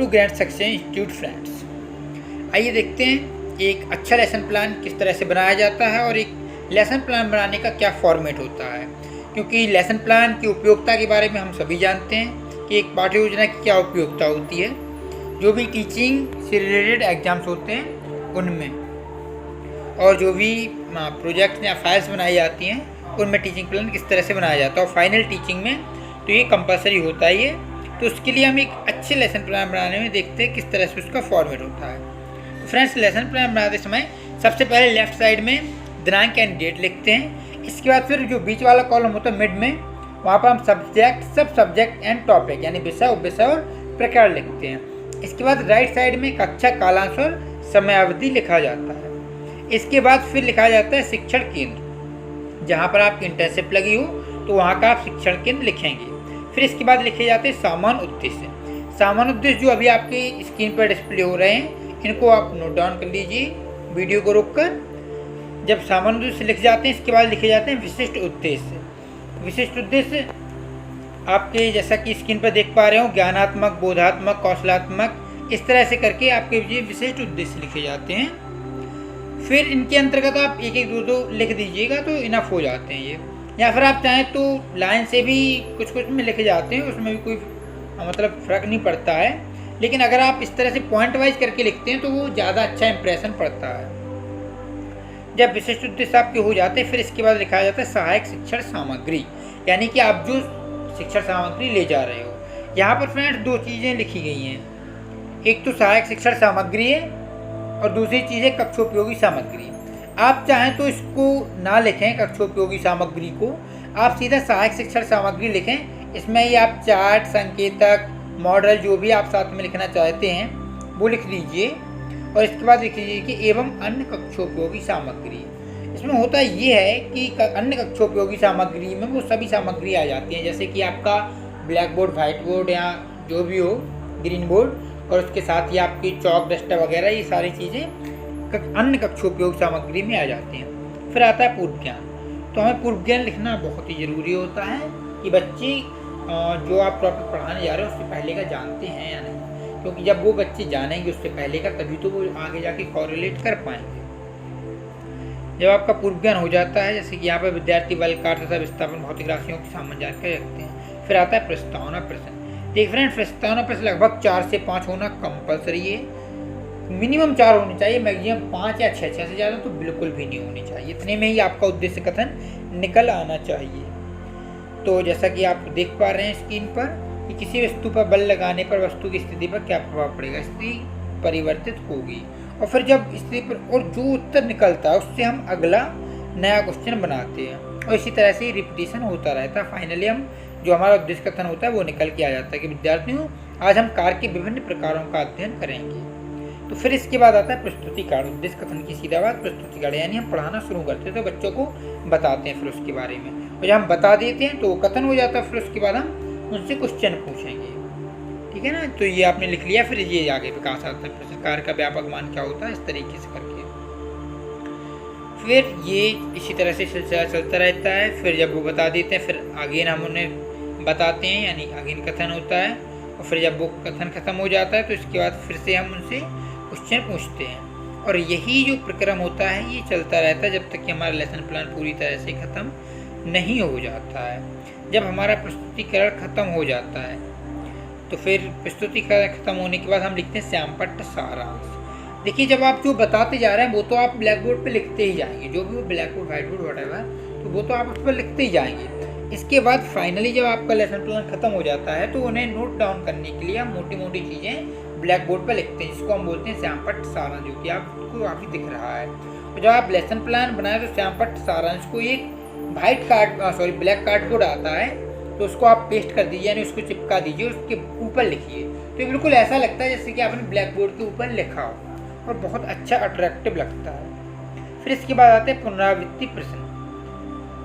Grand success institute friends. आइए देखते हैं एक अच्छा लेसन प्लान किस तरह से बनाया जाता है और एक लेसन प्लान बनाने का क्या फॉर्मेट होता है। क्योंकि लेसन प्लान की उपयोगिता के बारे में हम सभी जानते हैं कि एक पाठ्य योजना की क्या उपयोगिता होती है। जो भी टीचिंग से रिलेटेड एग्जाम्स होते हैं उनमें, और जो भी प्रोजेक्ट्स या फाइल्स बनाई जाती हैं उनमें टीचिंग प्लान किस तरह से बनाया जाता है, और फाइनल टीचिंग में तो ये कंपलसरी होता है ये। तो उसके लिए हम एक अच्छे लेसन प्लान बनाने में देखते हैं किस तरह से उसका फॉर्मेट होता है। तो फ्रेंड्स, लेसन प्लान बनाते समय सबसे पहले लेफ्ट साइड में दिनांक एंड डेट लिखते हैं। इसके बाद फिर जो बीच वाला कॉलम होता है मिड में, वहाँ पर हम सब्जेक्ट, सब सब्जेक्ट एंड टॉपिक यानी विषय, उपविषय और प्रकार लिखते हैं। इसके बाद राइट साइड में कक्षा, कालांश और समयावधि लिखा जाता है। इसके बाद फिर लिखा जाता है शिक्षण केंद्र, जहाँ पर आपकी इंटर्नशिप लगी हो तो वहाँ का आप शिक्षण केंद्र लिखेंगे। फिर इसके बाद लिखे जाते हैं सामान्य उद्देश्य। सामान्य उद्देश्य जो अभी आपकी स्क्रीन पर डिस्प्ले हो रहे हैं, इनको आप नोट डाउन कर लीजिए वीडियो को रोककर। जब सामान्य उद्देश्य लिख जाते हैं, इसके बाद लिखे जाते हैं विशिष्ट उद्देश्य। विशिष्ट उद्देश्य आपके जैसा कि स्क्रीन पर देख पा रहे हो, ज्ञानात्मक, बोधात्मक, कौशलात्मक, इस तरह से करके आपके ये विशिष्ट उद्देश्य लिखे जाते हैं। फिर इनके अंतर्गत आप एक एक दो लिख दीजिएगा तो इनफ हो जाते हैं ये। या फिर आप चाहें तो लाइन से भी कुछ कुछ में लिखे जाते हैं, उसमें भी कोई मतलब फ़र्क नहीं पड़ता है। लेकिन अगर आप इस तरह से पॉइंट वाइज करके लिखते हैं तो वो ज़्यादा अच्छा इंप्रेशन पड़ता है। जब विशिष्ट उद्देश्य आपके हो जाते हैं, फिर इसके बाद लिखा जाता है सहायक शिक्षण सामग्री, यानी कि आप जो शिक्षण सामग्री ले जा रहे हो। यहाँ पर फ्रेंड्स दो चीज़ें लिखी गई हैं, एक तो सहायक शिक्षण सामग्री है और दूसरी चीज़ है कक्षोपयोगी सामग्री। आप चाहें तो इसको ना लिखें कक्षोपयोगी सामग्री को, आप सीधा सहायक शिक्षण सामग्री लिखें। इसमें ही आप चार्ट, संकेतक, मॉडल जो भी आप साथ में लिखना चाहते हैं वो लिख दीजिए। और इसके बाद लिख लीजिए कि एवं अन्य कक्षोपयोगी सामग्री। इसमें होता ये है कि अन्य कक्षोपयोगी सामग्री में वो सभी सामग्री आ जाती हैं, जैसे कि आपका ब्लैक बोर्ड, वाइट बोर्ड या जो भी हो, ग्रीन बोर्ड, और उसके साथ ही आपकी चौक, डस्टर वगैरह, ये सारी चीज़ें अन्य कक्षोपयोग सामग्री में आ जाती हैं। फिर आता है पूर्व ज्ञान। तो हमें पूर्व ज्ञान लिखना बहुत ही ज़रूरी होता है कि बच्चे जो आप टॉपिक पढ़ाने जा रहे हो उससे पहले का जानते हैं या नहीं, क्योंकि जब वो बच्चे जानेंगे उससे पहले का तभी तो वो आगे जाके कॉरिलेट कर पाएंगे। जब आपका पूर्व ज्ञान हो जाता है, जैसे कि यहाँ पर विद्यार्थी बल, कार्य तथा विस्थापन, भौतिक राशियों की सामान्य जानकारी रखते हैं। फिर आता है प्रस्तावना प्रश्न। देख फ्रेंड, प्रस्तावना प्रश्न लगभग 4 से 5 होना कंपलसरी है। मिनिमम 4 होने चाहिए, मैक्सिमम 5 या 6 से ज़्यादा तो बिल्कुल भी नहीं होनी चाहिए। इतने में ही आपका उद्देश्य कथन निकल आना चाहिए। तो जैसा कि आप देख पा रहे हैं स्क्रीन पर कि किसी वस्तु पर बल लगाने पर वस्तु की स्थिति पर क्या प्रभाव पड़ेगा, स्थिति परिवर्तित होगी। और फिर जब स्थिति पर और जो उत्तर निकलता है उससे हम अगला नया क्वेश्चन बनाते हैं, और इसी तरह से रिपीटिशन होता रहता है। फाइनली हम जो हमारा उद्देश्य कथन होता है वो निकल के आ जाता है कि विद्यार्थियों, आज हम कार के विभिन्न प्रकारों का अध्ययन करेंगे। तो फिर इसके बाद आता है प्रस्तुति कार्ड। उद्देश्य कथन की सीधा बात प्रस्तुति कार्ड, यानी हम पढ़ाना शुरू करते हैं तो बच्चों को बताते हैं फिर उसके बारे में, और जब हम बता देते हैं तो कथन हो जाता है। फिर उसके बाद हम उनसे क्वेश्चन पूछेंगे, ठीक है ना। तो ये आपने लिख लिया। फिर ये आगे विकास आता है, प्रश्नकार का व्यापक मान क्या होता है, इस तरीके से करके फिर ये इसी तरह से सिलसिला चलता रहता है। फिर जब वो बता देते हैं फिर अगेन हम उन्हें बताते हैं, यानी अगेन कथन होता है। और फिर जब वो कथन खत्म हो जाता है तो इसके बाद फिर से हम उनसे क्वेश्चन पूछते हैं। और यही जो प्रक्रम होता है ये चलता रहता है जब तक कि हमारा लेसन प्लान पूरी तरह से ख़त्म नहीं हो जाता है। जब हमारा प्रस्तुतिकरण ख़त्म हो जाता है तो फिर प्रस्तुतिकरण ख़त्म होने के बाद हम लिखते हैं श्यामपट्ट सारांश। देखिए, जब आप जो बताते जा रहे हैं वो तो आप ब्लैक बोर्ड पर लिखते ही जाएंगे, जो भी वो black board, white board, whatever, तो वो तो आप उस पर लिखते ही जाएंगे। इसके बाद फाइनली जब आपका लेसन प्लान ख़त्म हो जाता है तो उन्हें नोट डाउन करने के लिए हम मोटी मोटी चीज़ें ब्लैक बोर्ड पर लिखते हैं, जिसको हम बोलते हैं श्यामपट्ट सारांश, जो कि आपको काफ़ी दिख रहा है। तो जब आप लेसन प्लान बनाए तो श्यामपट्ट सारांश को एक ब्लैक कार्डबोर्ड आता है, तो उसको आप पेस्ट कर दीजिए, यानी उसको चिपका दीजिए, उसके ऊपर लिखिए। तो ये बिल्कुल ऐसा लगता है जैसे कि आपने ब्लैक बोर्ड के ऊपर लिखा हो, और बहुत अच्छा अट्रैक्टिव लगता है। फिर इसके बाद आते हैं पुनरावृत्ति प्रश्न।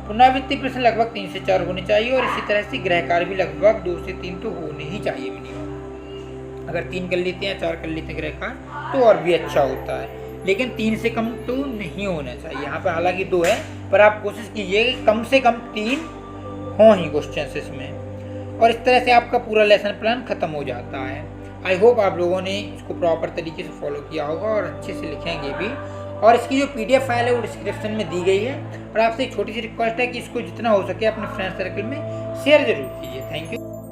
पुनरावृत्ति प्रश्न लगभग 3 से 4 होने चाहिए, और इसी तरह से गृह कार्य भी लगभग 2 से 3 तो होने ही चाहिए मिनिमम। अगर 3 कर लेते हैं, 4 कर लेते हैं गृह कार्य तो और भी अच्छा होता है, लेकिन 3 से कम तो नहीं होना चाहिए। यहाँ पर हालांकि 2 है, पर आप कोशिश कीजिए कि कम से कम 3 हों ही क्वेश्चन इसमें। और इस तरह से आपका पूरा लेसन प्लान खत्म हो जाता है। आई होप आप लोगों ने इसको प्रॉपर तरीके से फॉलो किया होगा और अच्छे से लिखेंगे भी। और इसकी जो PDF फाइल है वो डिस्क्रिप्शन में दी गई है। और आपसे एक छोटी सी रिक्वेस्ट है कि इसको जितना हो सके अपने फ्रेंड सर्कल में शेयर जरूर कीजिए। Thank you.